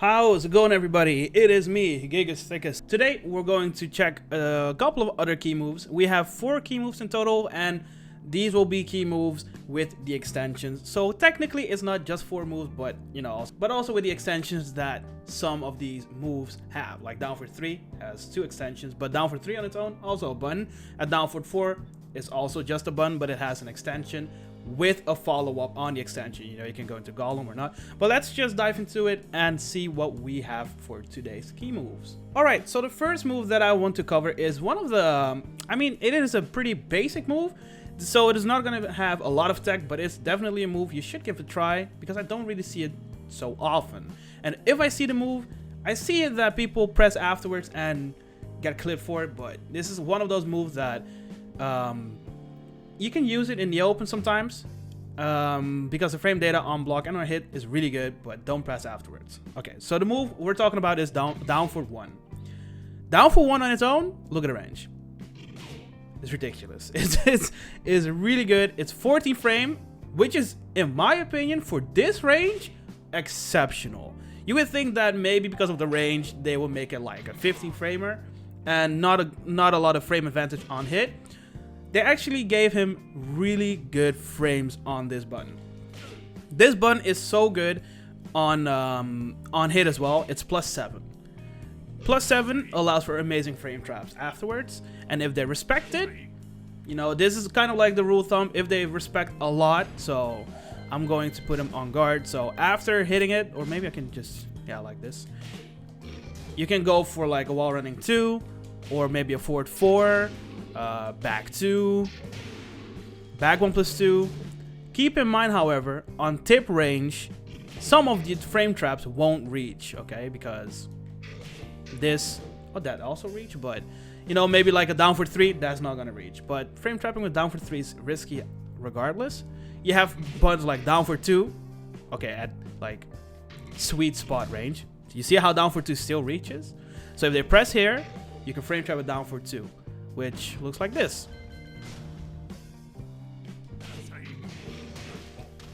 How's it going, everybody? It is me, Gigas. Today we're going to check a couple of other key moves. We have 4 key moves in total, and these will be key moves with the extensions. So technically it's not just 4 moves, but but also with the extensions that some of these moves have. Like down for 3 has 2 extensions, but down for 3 on its own, also a button. And down for 4 is also just a button, but it has an extension with a follow-up on the extension. You can go into Golem or not, but let's just dive into it and see what we have for today's key moves. All right, so the first move that I want to cover is one of the it is a pretty basic move, so it is not going to have a lot of tech, but it's definitely a move you should give a try because I don't really see it so often. And if I see the move, I see it that people press afterwards and get clipped for it, but this is one of those moves that you can use it in the open sometimes because the frame data on block and on hit is really good, but don't press afterwards. Okay, so the move we're talking about is down for 1. Down for 1 on its own, look at the range. It's ridiculous. It's really good. It's 14 frame, which is, in my opinion, for this range, exceptional. You would think that maybe because of the range, they will make it like a 15 framer and not a lot of frame advantage on hit. They actually gave him really good frames on this button. This button is so good on hit as well. It's +7. +7 allows for amazing frame traps afterwards, and if they respect it, this is kind of like the rule of thumb. If they respect a lot, so I'm going to put him on guard. So after hitting it, or maybe I can just like this. You can go for like a wall running 2, or maybe a forward 4. Back 2, back 1+2. Keep in mind, however, on tip range, some of the frame traps won't reach, okay? Because that also reach, but maybe like a down for 3, that's not gonna reach. But frame trapping with down for 3 is risky regardless. You have buttons like down for 2, okay, at like sweet spot range. You see how down for 2 still reaches? So if they press here, you can frame trap it down for 2. Which looks like this.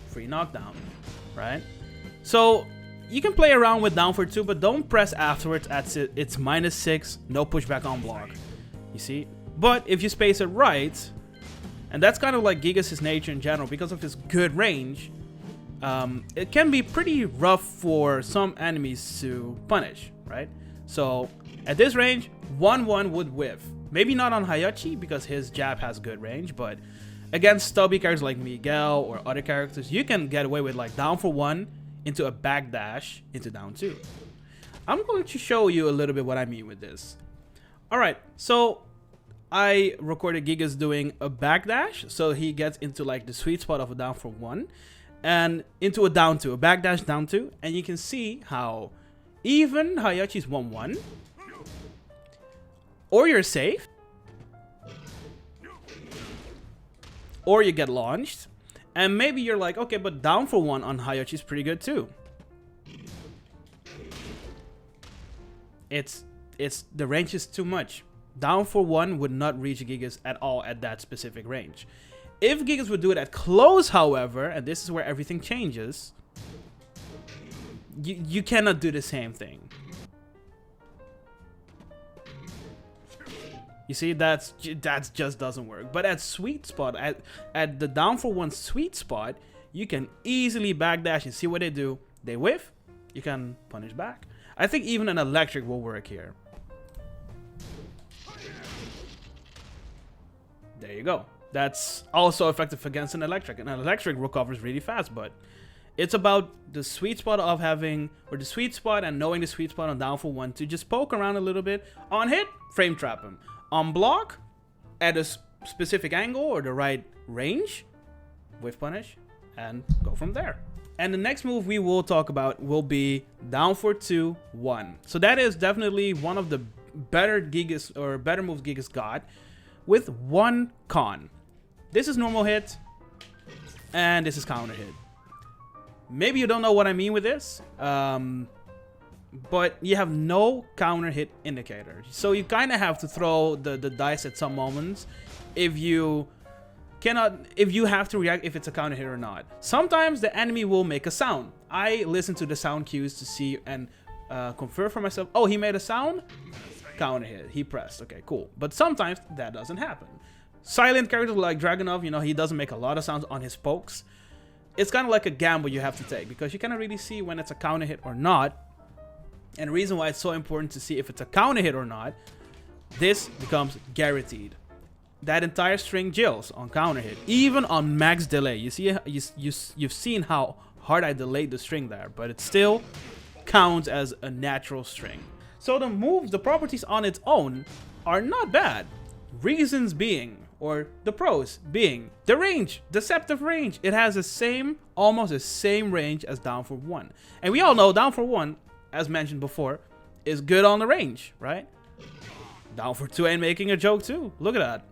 Free knockdown, right? So you can play around with down for 2, but don't press afterwards at it's -6, no pushback on block. You see? But if you space it right, and that's kind of like Gigas' nature in general, because of his good range, it can be pretty rough for some enemies to punish, right? So at this range, 1-1 would whiff. Maybe not on Hayachi because his jab has good range, but against stubby characters like Miguel or other characters, you can get away with like down for 1 into a backdash into down 2. I'm going to show you a little bit what I mean with this. Alright, so I recorded Gigas doing a backdash, so he gets into like the sweet spot of a down for 1 and into a down 2, a backdash down 2, and you can see how even Hayachi's 1-1, or you're safe, or you get launched, and maybe you're like, okay, but down for 1 on Hayachi is pretty good too. It's the range is too much. Down for 1 would not reach Gigas at all at that specific range. If Gigas would do it at close, however, and this is where everything changes, you cannot do the same thing. You see, that just doesn't work. But at sweet spot, at the down for 1 sweet spot, you can easily backdash and see what they do. They whiff, you can punish back. I think even an electric will work here. There you go. That's also effective against an electric. And an electric recovers really fast, but it's about the sweet spot of having, or the sweet spot and knowing the sweet spot on down for 1 to just poke around a little bit. On hit, frame trap him. On block, at a specific angle or the right range, whiff punish, and go from there. And the next move we will talk about will be down for 2, 1. So that is definitely one of the better moves Gigas got, with one con. This is normal hit, and this is counter hit. Maybe you don't know what I mean with this. But you have no counter hit indicator, so you kind of have to throw the dice at some moments if you have to react if it's a counter hit or not. Sometimes the enemy will make a sound. I listen to the sound cues to see and Confirm for myself. Oh, he made a sound? Counter hit. He pressed. Okay, cool. But sometimes that doesn't happen. Silent characters like Dragunov, you know, he doesn't make a lot of sounds on his pokes. It's kind of like a gamble you have to take because you cannot really see when it's a counter hit or not. And the reason why it's so important to see if it's a counter hit or not, this becomes guaranteed. That entire string jills on counter hit, even on max delay. You see, you've seen how hard I delayed the string there, but it still counts as a natural string. So the moves, the properties on its own are not bad. Reasons being, or the pros being, the range, deceptive range. It has the same, almost the same range as down for 1. And we all know down for 1, as mentioned before, is good on the range, right? Down for 2 ain't making a joke too. Look at that.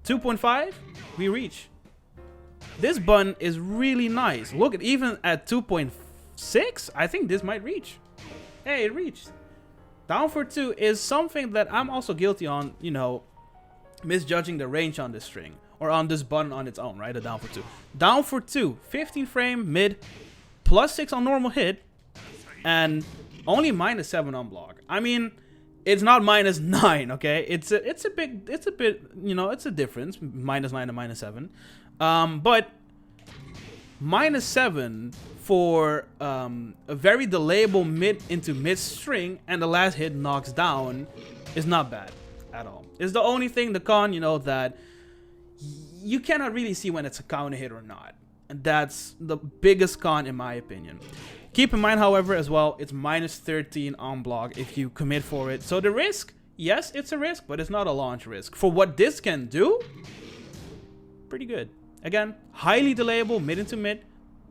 2.5, we reach. This button is really nice. Look at, even at 2.6, I think this might reach. Hey, it reached. Down for 2 is something that I'm also guilty on, you know, misjudging the range on this string. Or on this button on its own, right? The down for 2. Down for 2, 15 frame, mid, +6 on normal hit, and only -7 on block. I mean, it's not -9, okay? It's a bit, you know, it's a difference, -9 to -7. But -7 for a very delayable mid into mid string, and the last hit knocks down, is not bad at all. It's the only thing, the con, you know, that you cannot really see when it's a counter hit or not. And that's the biggest con in my opinion. Keep in mind, however, as well, it's -13 on block if you commit for it. So the risk, yes, it's a risk, but it's not a launch risk. For what this can do, pretty good. Again, highly delayable, mid into mid,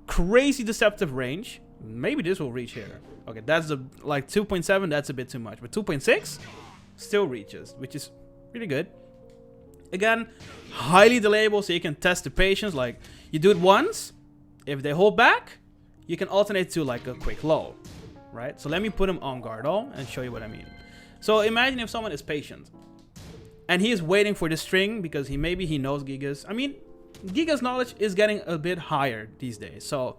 crazy deceptive range. Maybe this will reach here. Okay, that's the, like 2.7, that's a bit too much. But 2.6 still reaches, which is really good. Again, highly delayable, so you can test the patience. Like, you do it once, if they hold back, you can alternate to like a quick low, right? So let me put him on guard all and show you what I mean. So imagine if someone is patient and he is waiting for the string because maybe he knows Gigas. I mean, Gigas knowledge is getting a bit higher these days. So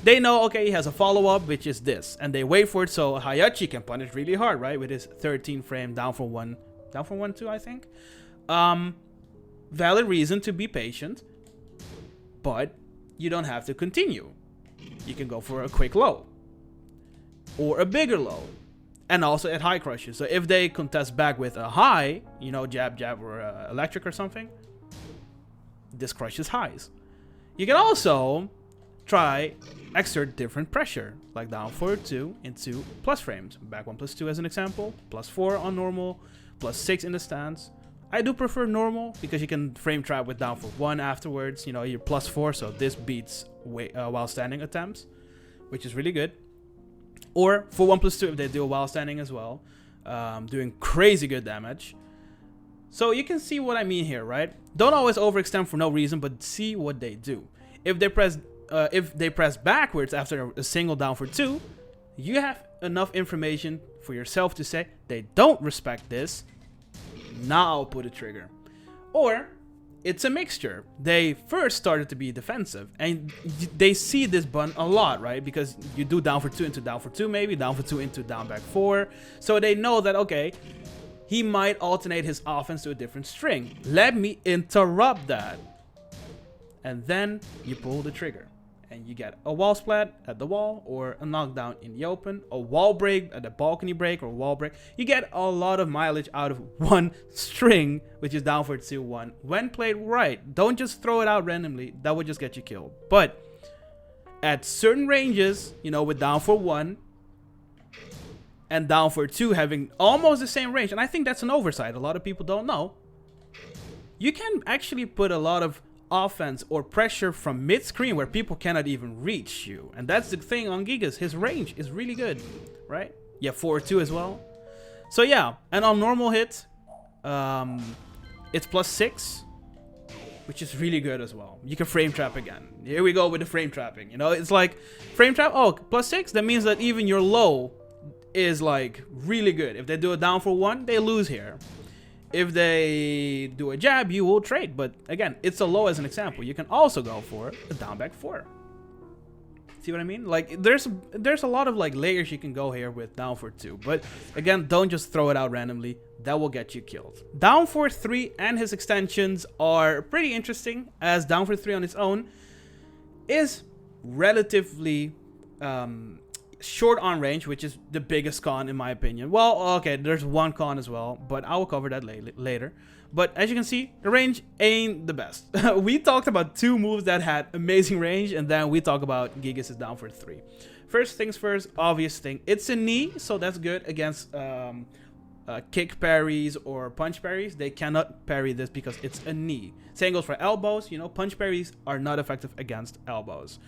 they know, okay, he has a follow-up, which is this, and they wait for it so Hayachi can punish really hard, right? With his 13 frame down for 1 too, I think. Valid reason to be patient, but you don't have to continue. You can go for a quick low or a bigger low, and also at high crushes. So if they contest back with a high, you know, jab, jab, or electric or something, this crushes highs. You can also try exert different pressure, like down for 2 into plus frames. Back 1 +2 as an example, +4 on normal, +6 in the stance. I do prefer normal because you can frame trap with down for 1 afterwards. You know, you're +4, so this beats while standing attempts, which is really good. Or for 1 +2 if they do a while standing as well, doing crazy good damage. So you can see what I mean here, right? Don't always overextend for no reason, but see what they do. If they press backwards after a single down for 2, you have enough information for yourself to say they don't respect this. Now I'll put a trigger. Or it's a mixture. They first started to be defensive and they see this button a lot, right? Because you do down for 2 into down for 2, maybe down for 2 into down back 4. So they know that, okay, he might alternate his offense to a different string. Let me interrupt that. And then you pull the trigger. And you get a wall splat at the wall, or a knockdown in the open, a wall break at the balcony break, or wall break. You get a lot of mileage out of one string, which is down for 2-1. When played right, don't just throw it out randomly. That would just get you killed. But at certain ranges, you know, with down for 1 and down for 2 having almost the same range, and I think that's an oversight. A lot of people don't know. You can actually put a lot of offense or pressure from mid-screen where people cannot even reach you. And that's the thing on Gigas. His range is really good, right? Yeah, 4-2 as well. So yeah, and on normal hit, it's +6, which is really good as well. You can frame trap again. Here we go with the frame trapping. You know, it's like frame trap, oh, +6, that means that even your low is like really good. If they do a down for 1, they lose here. If they do a jab, you will trade. But again, it's a low as an example. You can also go for a down back 4. See what I mean? Like there's a lot of like layers you can go here with down for 2, but again, don't just throw it out randomly. That will get you killed. Down for 3 and his extensions are pretty interesting, as down for 3 on its own is relatively short on range, which is the biggest con in my opinion. Well, okay, there's one con as well, but I will cover that later. But as you can see, the range ain't the best. We talked about 2 moves that had amazing range, and then we talk about Gigas is down for 3. First things first, obvious thing, it's a knee, so that's good against kick parries or punch parries. They cannot parry this because it's a knee. Same goes for elbows. You know, punch parries are not effective against elbows,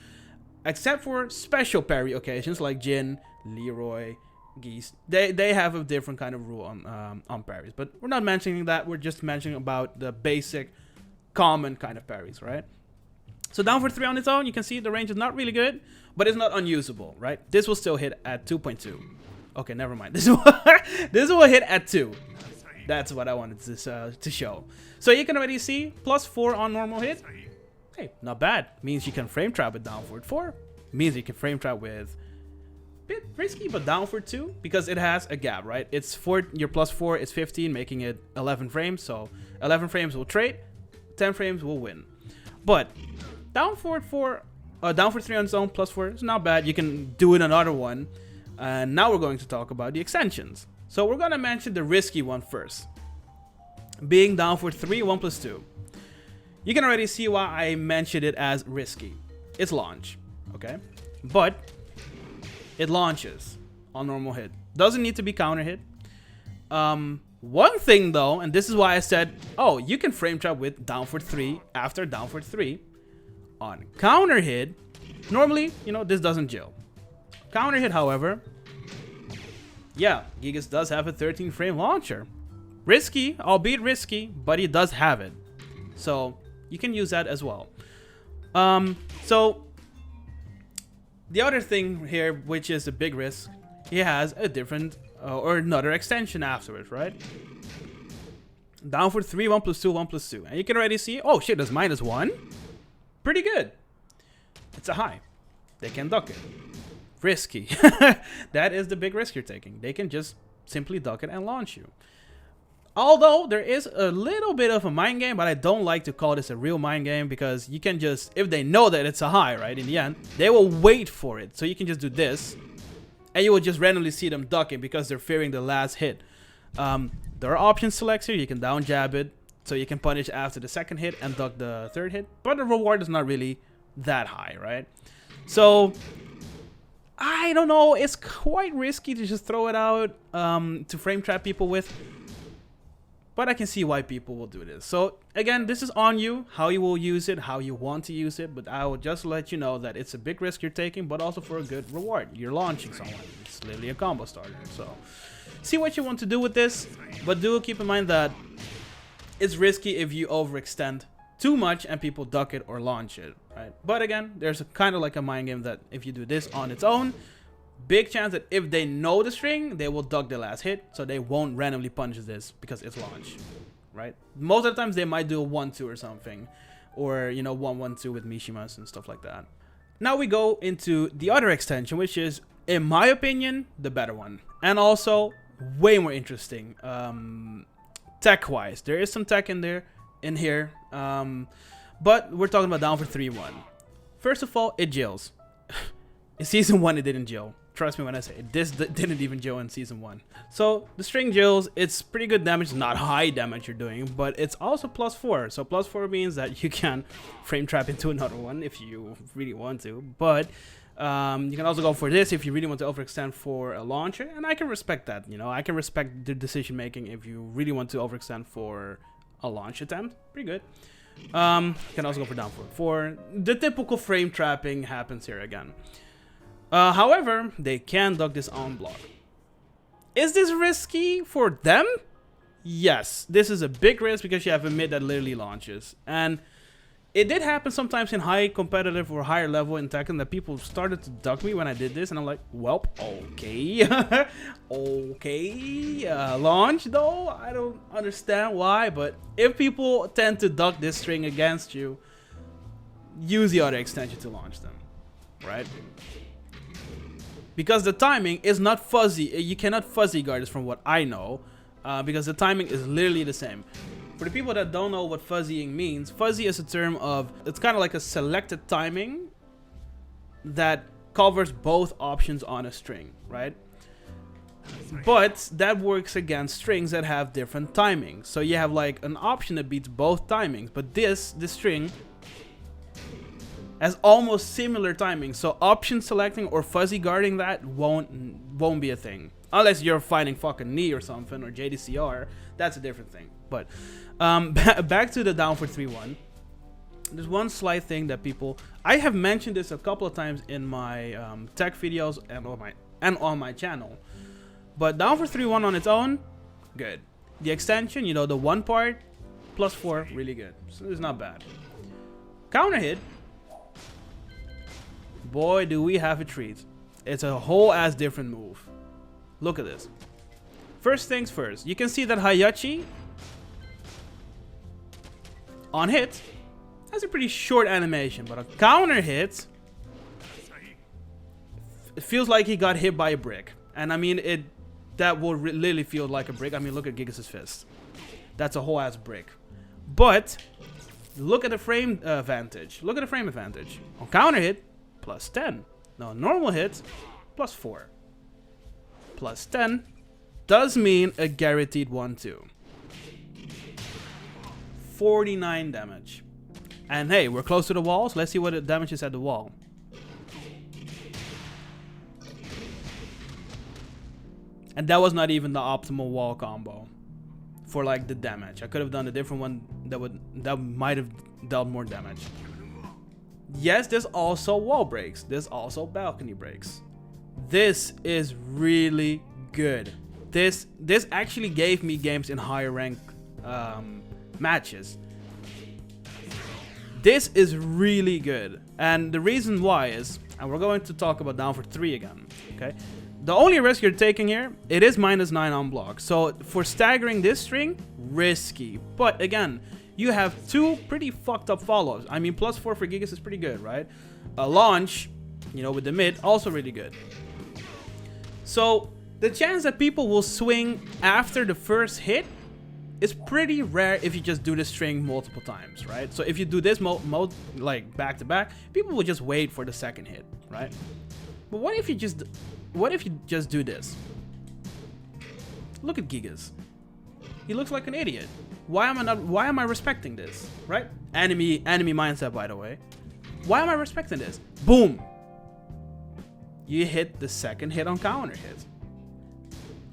except for special parry occasions like Jin, Leroy, Geese. They have a different kind of rule on parries, but we're not mentioning that. We're just mentioning about the basic common kind of parries, right? So down for 3 on its own, you can see the range is not really good, but it's not unusable, right? This will still hit at 2.2. Okay, never mind. This will hit at 2. That's what I wanted to show. So you can already see +4 on normal hit. Hey, not bad. Means you can frame trap with down for 4. Means you can frame trap with bit risky, but down for 2 because it has a gap, right? It's 4, your +4 is 15, making it 11 frames. So 11 frames will trade, 10 frames will win. But down for 3 on its own +4 is not bad. You can do it another one. And now we're going to talk about the extensions. So we're gonna mention the risky one first, being down for 3, 1+2. You can already see why I mentioned it as risky. It's launch, okay? But it launches on normal hit. Doesn't need to be counter hit. One thing though, and this is why I said, oh, you can frame trap with down for 3 after down for 3. On counter hit, normally, you know, this doesn't jill. Counter hit, however, yeah, Gigas does have a 13 frame launcher. Risky, albeit risky, but he does have it. So you can use that as well. So the other thing here, which is a big risk, he has a different or another extension afterwards, right? Down for 3, 1+2, 1+2. And you can already see, oh shit, that's -1. Pretty good. It's a high. They can duck it. Risky. That is the big risk you're taking. They can just simply duck it and launch you. Although there is a little bit of a mind game, but I don't like to call this a real mind game because you can just, if they know that it's a high, right, in the end, they will wait for it. So you can just do this and you will just randomly see them ducking because they're fearing the last hit. There are option selects here. You can down jab it, so you can punish after the second hit and duck the third hit, but the reward is not really that high, right? So I don't know, it's quite risky to just throw it out to frame trap people with, but I can see why people will do this. So again, this is on you, how you will use it, how you want to use it, but I will just let you know that it's a big risk you're taking, but also for a good reward. You're launching someone. It's literally a combo starter. So see what you want to do with this, but do keep in mind that it's risky if you overextend too much and people duck it or launch it, right? But again, there's a kind of like a mind game that if you do this on its own, big chance that if they know the string, they will duck the last hit, so they won't randomly punish this because it's launch, right? Most of the times they might do a 1-2 or something, or you know, 1-1-2 with Mishimas and stuff like that. Now we go into the other extension, which is, in my opinion, the better one, and also way more interesting. Tech wise, there is some tech in here, but we're talking about down for 3-1. First of all, it jills. In season 1 it didn't jill. Trust me when I say it. This didn't even jill in season 1. So the string jills, it's pretty good damage, not high damage you're doing, but it's also +4. So +4 means that you can frame trap into another one if you really want to, but you can also go for this if you really want to overextend for a launcher, and I can respect that. You know, I can respect the decision making if you really want to overextend for a launch attempt. Pretty good. Can also go for down for 4. The typical frame trapping happens here again. However, they can duck this on block. Is this risky for them? Yes, this is a big risk because you have a mid that literally launches, and it did happen sometimes in high competitive or higher level in Tekken that people started to duck me when I did this, and I'm like, well, okay. Okay, launch though, I don't understand why, but if people tend to duck this string against you, use the other extension to launch them. right? Because the timing is not fuzzy. You cannot fuzzy guard this from what I know, because the timing is literally the same. For the people that don't know what fuzzying means, fuzzy is a term of, it's kind of like a selected timing that covers both options on a string, right? But that works against strings that have different timings. So you have like an option that beats both timings, but this string has almost similar timing. So option selecting or fuzzy guarding that won't be a thing. Unless you're fighting fucking knee or something, or JDCR, that's a different thing. But back to the down for 3-1. There's one slight thing that people, I have mentioned this a couple of times in my tech videos and on my channel. But down for 3-1 on its own, good. The extension, you know, the one part, +4, really good. So it's not bad. Counter hit, boy, do we have a treat. It's a whole ass different move. Look at this. First things first, you can see that Hayachi on hit has a pretty short animation, but a counter hit, it feels like he got hit by a brick. And I mean, that will literally feel like a brick. I mean, look at Gigas' fist. That's a whole ass brick. But look at the frame advantage. Look at the frame advantage. On counter hit, +10. Now normal hit, +4. +10 does mean a guaranteed 1-2. 49 damage. And hey, we're close to the walls. Let's see what the damage is at the wall. And that was not even the optimal wall combo for like the damage. I could have done a different one that might have dealt more damage. Yes, there's also wall breaks. There's also balcony breaks. This is really good. This actually gave me games in higher rank matches. This is really good. And the reason why is, and we're going to talk about down for 3 again, okay? The only risk you're taking here, it is -9 on block. So for staggering this string, risky. But again, you have 2 pretty fucked up follows. I mean, +4 for Gigas is pretty good, right? A launch, you know, with the mid, also really good. So the chance that people will swing after the first hit is pretty rare if you just do the string multiple times, right? So if you do this mode like back to back, people will just wait for the second hit, right? But what if you just do this? Look at Gigas. He looks like an idiot. Why am I respecting this, right? Enemy mindset, by the way. Why am I respecting this? Boom. You hit the second hit on counter hit.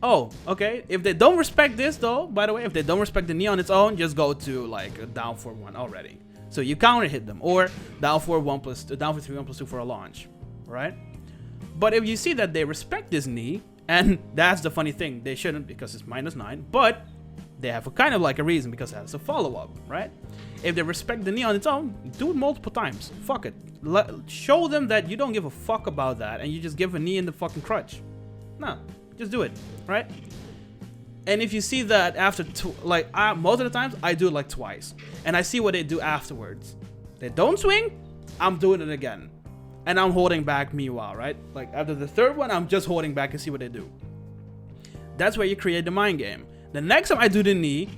Oh, okay. If they don't respect this though, by the way, if they don't respect the knee on its own, just go to like a down for 1 already. So you counter hit them, or down for 3 1+2 for a launch, right? But if you see that they respect this knee, and that's the funny thing, they shouldn't because it's -9, but they have a kind of like a reason because it has a follow-up, right? If they respect the knee on its own, do it multiple times. Fuck it. Show them that you don't give a fuck about that and you just give a knee in the fucking crutch. No, just do it, right? And if you see that after, most of the times, I do it like twice. And I see what they do afterwards. They don't swing, I'm doing it again. And I'm holding back meanwhile, right? Like after the third one, I'm just holding back and see what they do. That's where you create the mind game. The next time I do the knee,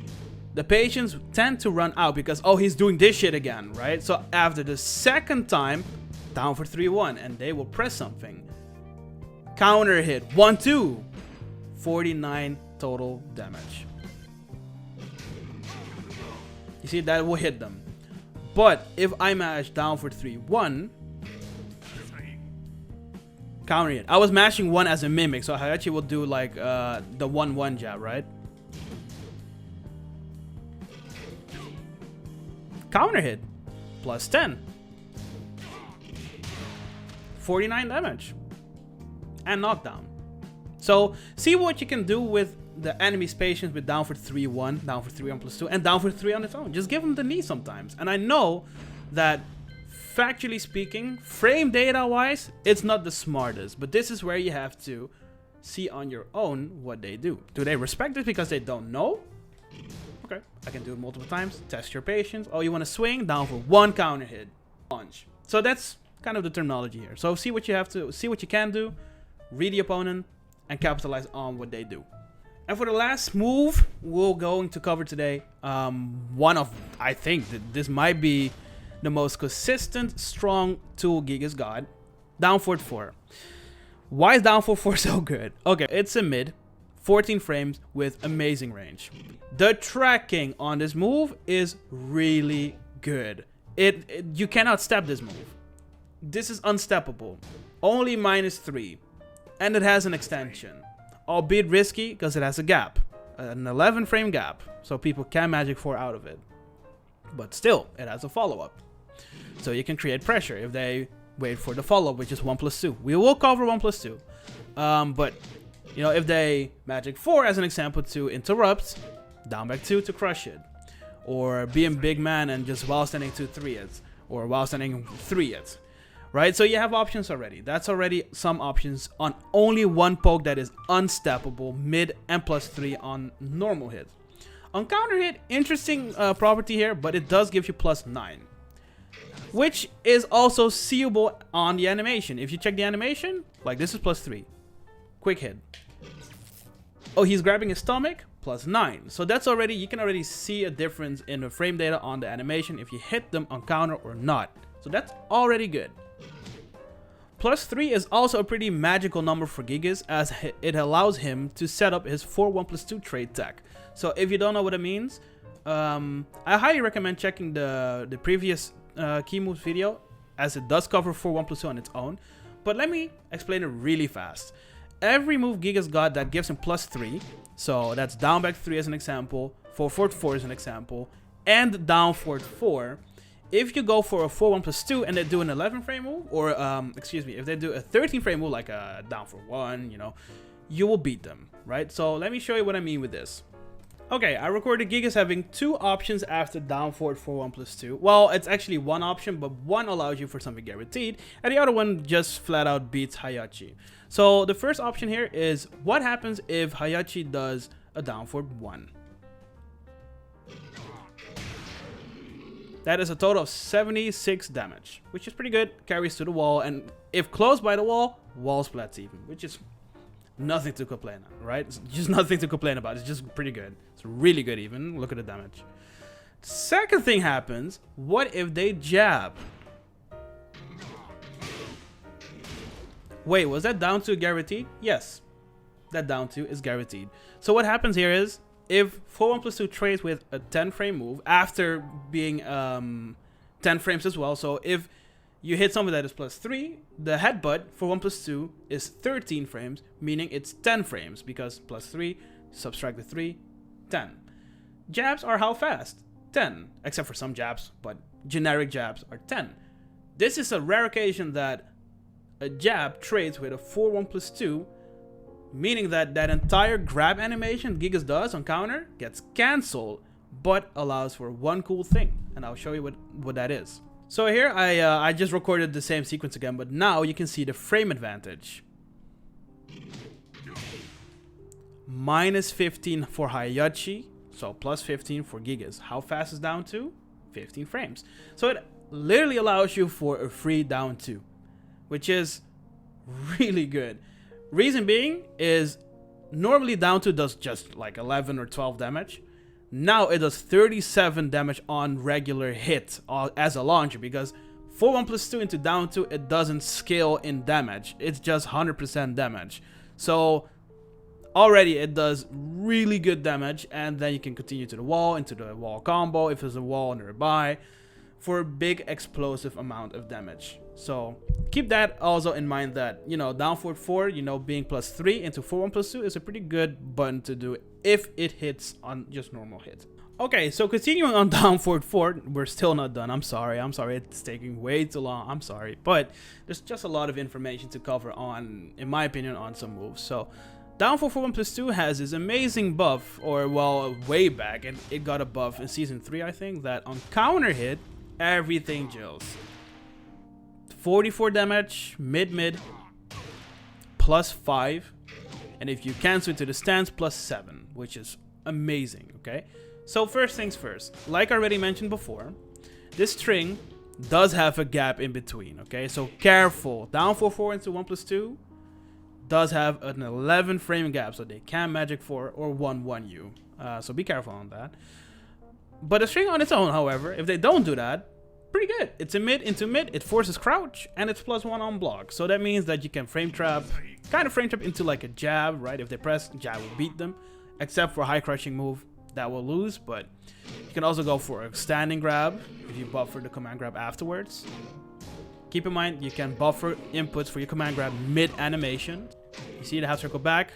the patients tend to run out because, oh, he's doing this shit again, right? So after the second time, down for 3-1, and they will press something. Counter hit, 1-2, 49 total damage. You see, that will hit them. But if I mash down for 3-1, counter hit. I was mashing 1 as a mimic, so I actually will do like the 1-1 jab, right? Counter hit, +10. 49 damage. And knockdown. So, see what you can do with the enemy's patience with down for 3-1, down for 3-1+2, and down for 3 on its own. Just give them the knee sometimes. And I know that, factually speaking, frame data-wise, it's not the smartest. But this is where you have to see on your own what they do. Do they respect it because they don't know? Okay, I can do it multiple times. Test your patience. Oh, you want to swing? Down for 1 counter hit. Launch. So that's kind of the terminology here. So see what you can do, read the opponent, and capitalize on what they do. And for the last move we're going to cover today, I think that this might be the most consistent, strong tool Gigas got, down forward 4. Why is down forward 4 so good? Okay, it's a mid, 14 frames with amazing range. The tracking on this move is really good. You cannot step this move. This is unsteppable. Only -3. And it has an extension. Albeit risky because it has a gap. An 11 frame gap. So people can magic 4 out of it. But still, it has a follow-up. So you can create pressure if they wait for the follow-up, which is 1+2. We will cover 1+2. But, you know, if they magic 4 as an example to interrupt, down back 2 to crush it. Or being big man and just while standing 2-3 it. Or while standing 3 it. Right? So you have options already. That's already some options on only one poke that is unsteppable, mid and +3 on normal hit. On counter hit, interesting property here, but it does give you +9. Which is also seeable on the animation. If you check the animation, like this is +3. Quick hit. Oh, he's grabbing his stomach, +9. So that's already, you can already see a difference in the frame data on the animation if you hit them on counter or not. So that's already good. +3 is also a pretty magical number for Gigas, as it allows him to set up his 4-1+2 trade tech. So if you don't know what it means, I highly recommend checking the previous key moves video, as it does cover 4-1+2 on its own. But let me explain it really fast. Every move Gigas got that gives him +3, so that's down back 3 as an example, forward 4 as an example, and down forward 4. If you go for a 4-1+2 and they do an 11 frame move, or if they do a 13 frame move like a down for 1, you know, you will beat them, right? So let me show you what I mean with this. Okay, I recorded Gigas having 2 options after down forward 4-1+2. Well, it's actually one option, but one allows you for something guaranteed, and the other one just flat out beats Hayachi. So the first option here is what happens if Hayachi does a down forward 1. That is a total of 76 damage, which is pretty good. Carries to the wall, and if close by the wall splats even, which is nothing to complain on, right? It's just nothing to complain about. It's just pretty good. It's really good even. Look at the damage. Second thing happens, what if they jab? Wait, was that down 2 guaranteed? Yes, that down 2 is guaranteed. So what happens here is, if 4-1+2 trades with a 10 frame move after being 10 frames as well, so if you hit something that is +3, the headbutt for 1+2 is 13 frames, meaning it's 10 frames, because +3, subtract the 3, 10. Jabs are how fast? 10, except for some jabs, but generic jabs are 10. This is a rare occasion that a jab trades with a 4-1+2, meaning that that entire grab animation Gigas does on counter gets cancelled, but allows for one cool thing, and I'll show you what that is. So here I just recorded the same sequence again, but now you can see the frame advantage. -15 for Hayachi, so +15 for Gigas. How fast is down 2? 15 frames. So it literally allows you for a free down 2, which is really good. Reason being is normally down 2 does just like 11 or 12 damage. Now it does 37 damage on regular hit as a launcher, because 4-1+2 into down 2, it doesn't scale in damage. It's just 100% damage. So already it does really good damage, and then you can continue to the wall, into the wall combo if there's a wall nearby, for a big explosive amount of damage. So keep that also in mind, that, you know, down forward 4, you know, being +3 into 4-1+2 is a pretty good button to do if it hits on just normal hit. Okay, so continuing on down forward 4, we're still not done. I'm sorry, it's taking way too long. I'm sorry, but there's just a lot of information to cover on, in my opinion, on some moves. So down forward 4-1+2 has this amazing buff, or well, way back, and it got a buff in season 3, I think, that on counter hit, everything jills. 44 damage, mid, +5, and if you cancel it to the stance, +7, which is amazing, okay? So first things first, like I already mentioned before, this string does have a gap in between. Okay, so careful. Down 4-4 into 1+2 does have an 11 frame gap, so they can magic 4 or 1-1 you. So be careful on that. But the string on its own, however, if they don't do that, pretty good. It's a mid into mid, it forces crouch, and it's +1 on block. So that means that you can frame trap, kind of frame trap into like a jab, right? If they press, jab will beat them, except for a high crushing move that will lose. But you can also go for a standing grab if you buffer the command grab afterwards. Keep in mind, you can buffer inputs for your command grab mid animation. You see the half circle back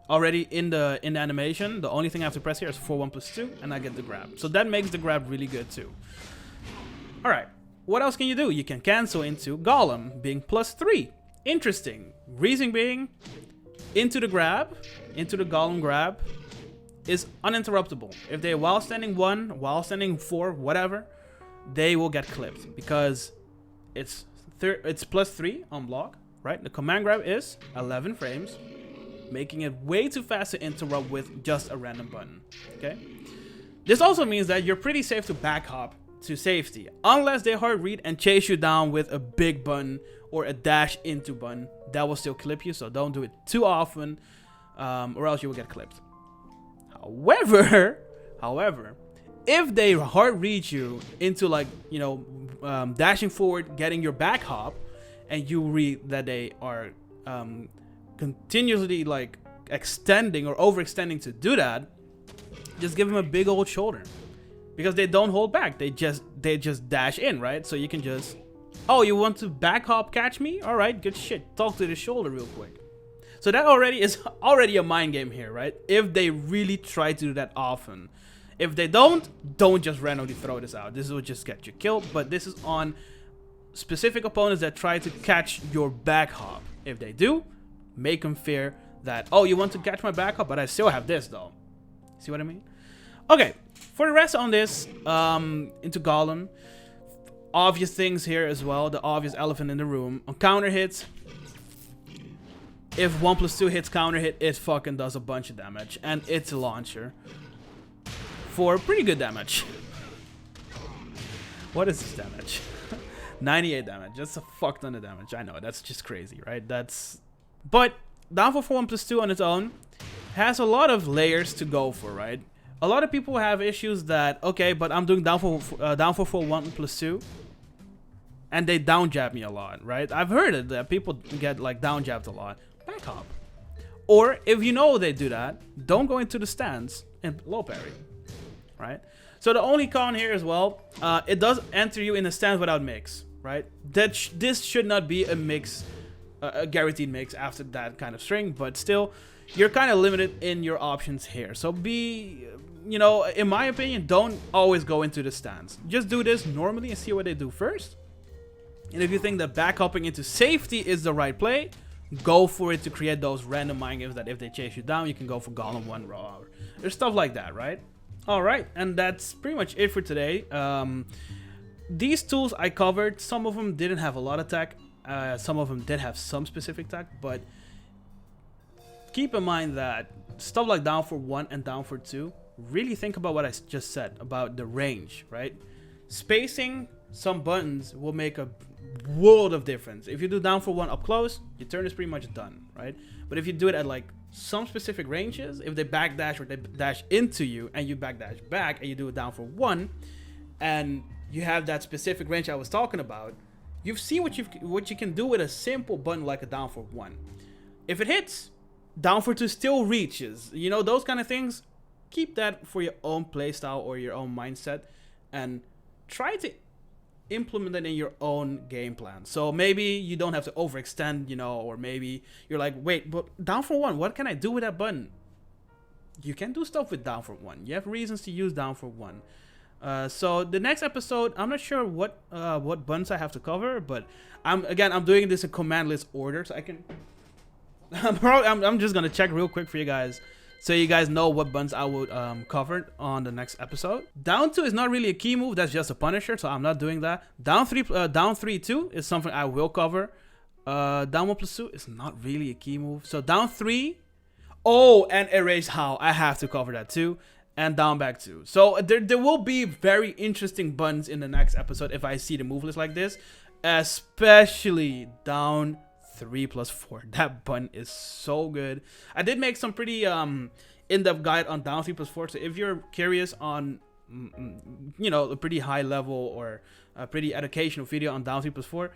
already in the animation. The only thing I have to press here is 4-1+2, and I get the grab. So that makes the grab really good too. All right, what else can you do? You can cancel into Golem being +3. Interesting. Reason being, into the Golem grab is uninterruptible. If they while standing 1, while standing 4, whatever, they will get clipped because it's +3 on block, right? The command grab is 11 frames, making it way too fast to interrupt with just a random button. Okay. This also means that you're pretty safe to back hop to safety, unless they hard read and chase you down with a big button or a dash into button. That will still clip you, so don't do it too often, or else you will get clipped. However, if they hard read you into like, you know, dashing forward, getting your back hop, and you read that they are continuously like extending or overextending to do that, just give them a big old shoulder. Because they don't hold back, they just dash in, right? So you can just, oh, you want to back hop catch me? All right, good shit. Talk to the shoulder real quick. So that is already a mind game here, right? If they really try to do that often. If they don't just randomly throw this out. This will just get you killed. But this is on specific opponents that try to catch your back hop. If they do, make them fear that, oh, you want to catch my back hop, but I still have this though. See what I mean? Okay, for the rest on this, into Golem, obvious things here as well, the obvious elephant in the room. On counter hits, if 1+2 hits counter hit, it fucking does a bunch of damage. And it's a launcher for pretty good damage. What is this damage? 98 damage, that's a fuck ton of damage. I know, that's just crazy, right? But down for 1+2 on its own has a lot of layers to go for, right? A lot of people have issues that, okay, but I'm doing down for 1+2, and they down jab me a lot, right? I've heard it that people get like down jabbed a lot. Back hop. Or if you know they do that, don't go into the stance and low parry, right? So the only con here as well, it does enter you in the stance without mix, right? This should not be a mix, a guaranteed mix after that kind of string, but still, you're kind of limited in your options here. So be, you know, in my opinion, don't always go into the stance. Just do this normally and see what they do first. And if you think that back hopping into safety is the right play, go for it to create those random mind games that if they chase you down, you can go for Golem 1 raw. There's stuff like that, right? All right, and that's pretty much it for today. These tools I covered, some of them didn't have a lot of tech. Some of them did have some specific tech, but keep in mind that stuff like down for 1 and down for 2, really think about what I just said about the range, right? Spacing some buttons will make a world of difference. If you do down for 1 up close, your turn is pretty much done, right? But if you do it at like some specific ranges, if they backdash or they dash into you and you backdash back and you do it down for 1 and you have that specific range I was talking about, you've seen what you can do with a simple button like a down for 1. If it hits, down for 2 still reaches, you know, those kind of things. Keep that for your own playstyle or your own mindset and try to implement it in your own game plan. So maybe you don't have to overextend, you know, or maybe you're like, wait, but down for 1, what can I do with that button? You can do stuff with down for 1. You have reasons to use down for 1. So the next episode, I'm not sure what buttons I have to cover, but I'm doing this in command list order, so I can. I'm just gonna check real quick for you guys, so you guys know what buttons I would cover on the next episode. Down 2 is not really a key move; that's just a punisher, so I'm not doing that. Down 3-2 is something I will cover. Down 1+2 is not really a key move, so down 3. Oh, and erase how I have to cover that too. and down back 2. So there will be very interesting buttons in the next episode if I see the move list like this, especially down 3+4. That button is so good. I did make some pretty in-depth guide on down 3+4, so if you're curious on you know, a pretty high level or a pretty educational video on down 3+4,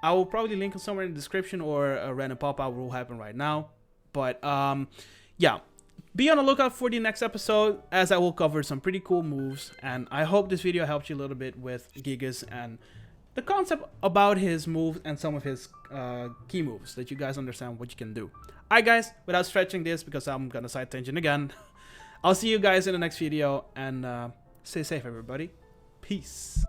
I will probably link it somewhere in the description, or a random pop-out will happen right now. But yeah, be on the lookout for the next episode, as I will cover some pretty cool moves. And I hope this video helped you a little bit with Gigas and the concept about his moves and some of his key moves, that you guys understand what you can do. Alright guys, without stretching this because I'm gonna side tangent again, I'll see you guys in the next video, and stay safe everybody. Peace.